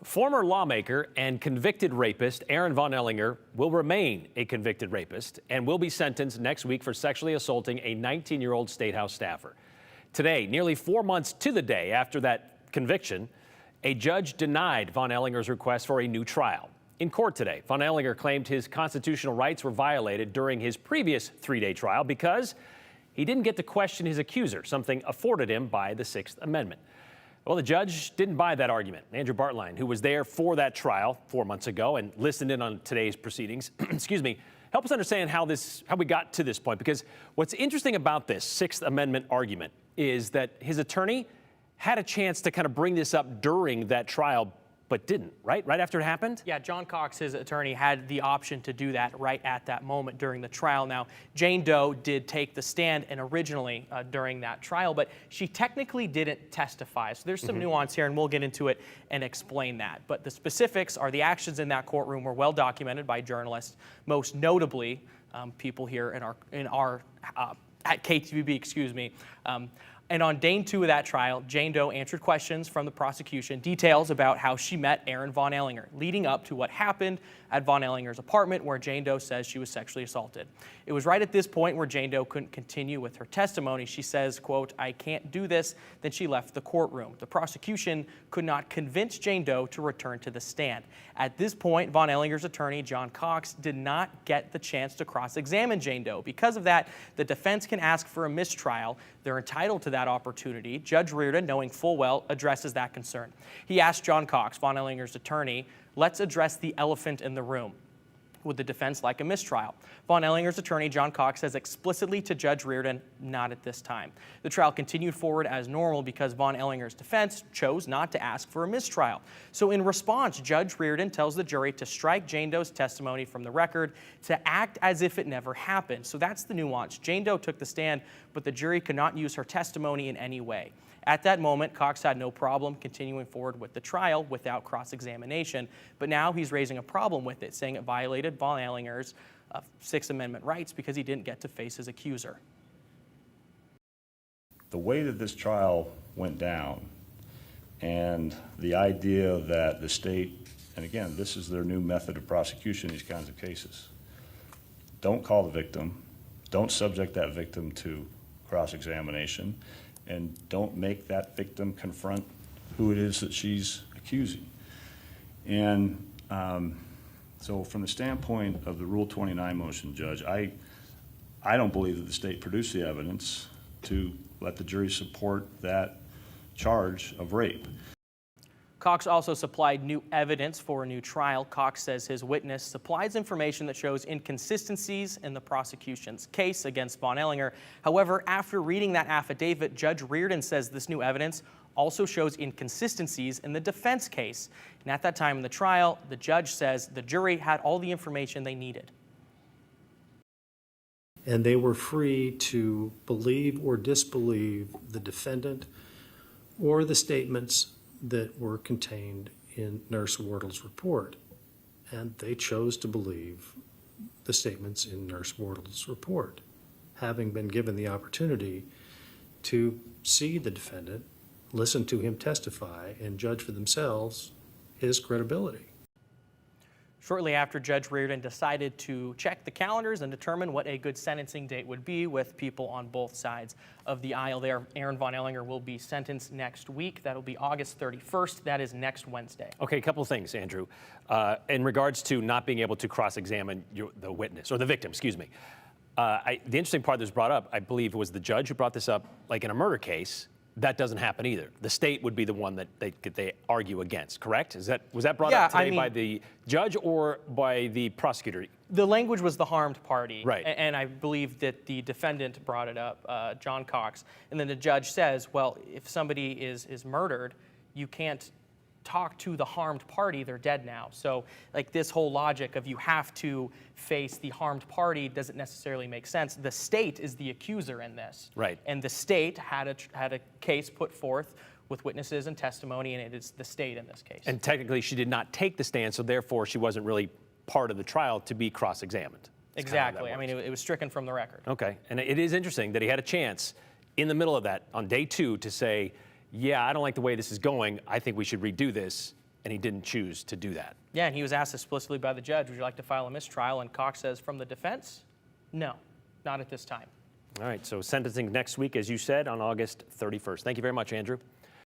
Former lawmaker and convicted rapist Aaron Von Ehlinger will remain a convicted rapist and will be sentenced next week for sexually assaulting a 19-year-old State House staffer. Today, nearly 4 months to the day after that conviction, a judge denied Von Ehlinger's request for a new trial. In court today, Von Ehlinger claimed his constitutional rights were violated during his previous 3-day trial because he didn't get to question his accuser, something afforded him by the Sixth Amendment. Well, the judge didn't buy that argument. Andrew Bartline, who was there for that trial 4 months ago and listened in on today's proceedings, excuse me, help us understand how we got to this point. Because what's interesting about this Sixth Amendment argument is that his attorney had a chance to kind of bring this up during that trial, but didn't, right? Right after it happened? Yeah, John Cox, his attorney, had the option to do that right at that moment during the trial. Now, Jane Doe did take the stand and originally during that trial, but she technically didn't testify. So there's some nuance here, and we'll get into it and explain that. But the specifics are the actions in that courtroom were well documented by journalists, most notably people here at KTVB, excuse me. And on day 2 of that trial, Jane Doe answered questions from the prosecution, details about how she met Aaron Von Ehlinger, leading up to what happened at Von Ehlinger's apartment where Jane Doe says she was sexually assaulted. It was right at this point where Jane Doe couldn't continue with her testimony. She says, quote, "I can't do this." Then she left the courtroom. The prosecution could not convince Jane Doe to return to the stand. At this point, Von Ehlinger's attorney, John Cox, did not get the chance to cross-examine Jane Doe. Because of that, the defense can ask for a mistrial. They're entitled to that opportunity. Judge Reardon, knowing full well, addresses that concern. He asked John Cox, Von Ehlinger's attorney, "Let's address the elephant in the room. Would the defense like a mistrial?" Von Ehlinger's attorney, John Cox, says explicitly to Judge Reardon, "Not at this time." The trial continued forward as normal because Von Ehlinger's defense chose not to ask for a mistrial. So in response, Judge Reardon tells the jury to strike Jane Doe's testimony from the record, to act as if it never happened. So that's the nuance. Jane Doe took the stand, but the jury could not use her testimony in any way. At that moment, Cox had no problem continuing forward with the trial without cross-examination, but now he's raising a problem with it, saying it violated Von Ehlinger's Sixth Amendment rights because he didn't get to face his accuser. The way that this trial went down and the idea that the state, and again, this is their new method of prosecution, these kinds of cases, don't call the victim, don't subject that victim to cross-examination, and don't make that victim confront who it is that she's accusing. And so from the standpoint of the Rule 29 motion, Judge, I don't believe that the state produced the evidence to let the jury support that charge of rape. Cox also supplied new evidence for a new trial. Cox says his witness supplies information that shows inconsistencies in the prosecution's case against Von Ehlinger. However, after reading that affidavit, Judge Reardon says this new evidence also shows inconsistencies in the defense case. And at that time in the trial, the judge says the jury had all the information they needed. And they were free to believe or disbelieve the defendant or the statements that were contained in Nurse Wardle's report. And they chose to believe the statements in Nurse Wardle's report, having been given the opportunity to see the defendant, listen to him testify, and judge for themselves his credibility. Shortly after, Judge Reardon decided to check the calendars and determine what a good sentencing date would be with people on both sides of the aisle there. Aaron Von Ehlinger will be sentenced next week. That'll be August 31st. That is next Wednesday. Okay, a couple of things, Andrew. In regards to not being able to cross-examine the witness, or the victim, excuse me. The interesting part that was brought up, I believe it was the judge who brought this up, like in a murder case. That doesn't happen either. The state would be the one that they argue against, correct? Was that brought up today by the judge or by the prosecutor? The language was the harmed party. Right. And I believe that the defendant brought it up, John Cox. And then the judge says, well, if somebody is murdered, you can't talk to the harmed party, they're dead now. So like this whole logic of you have to face the harmed party doesn't necessarily make sense. The state is the accuser in this. Right. And the state had a case put forth with witnesses and testimony, and it is the state in this case. And technically she did not take the stand, so therefore she wasn't really part of the trial to be cross-examined. Exactly. I mean, it was stricken from the record. Okay. And it is interesting that he had a chance in the middle of that on day 2 to say, yeah, I don't like the way this is going. I think we should redo this. and he didn't choose to do that. Yeah, and he was asked explicitly by the judge, would you like to file a mistrial? And Cox says from the defense, no, not at this time. All right, so sentencing next week, as you said, on August 31st. Thank you very much, Andrew.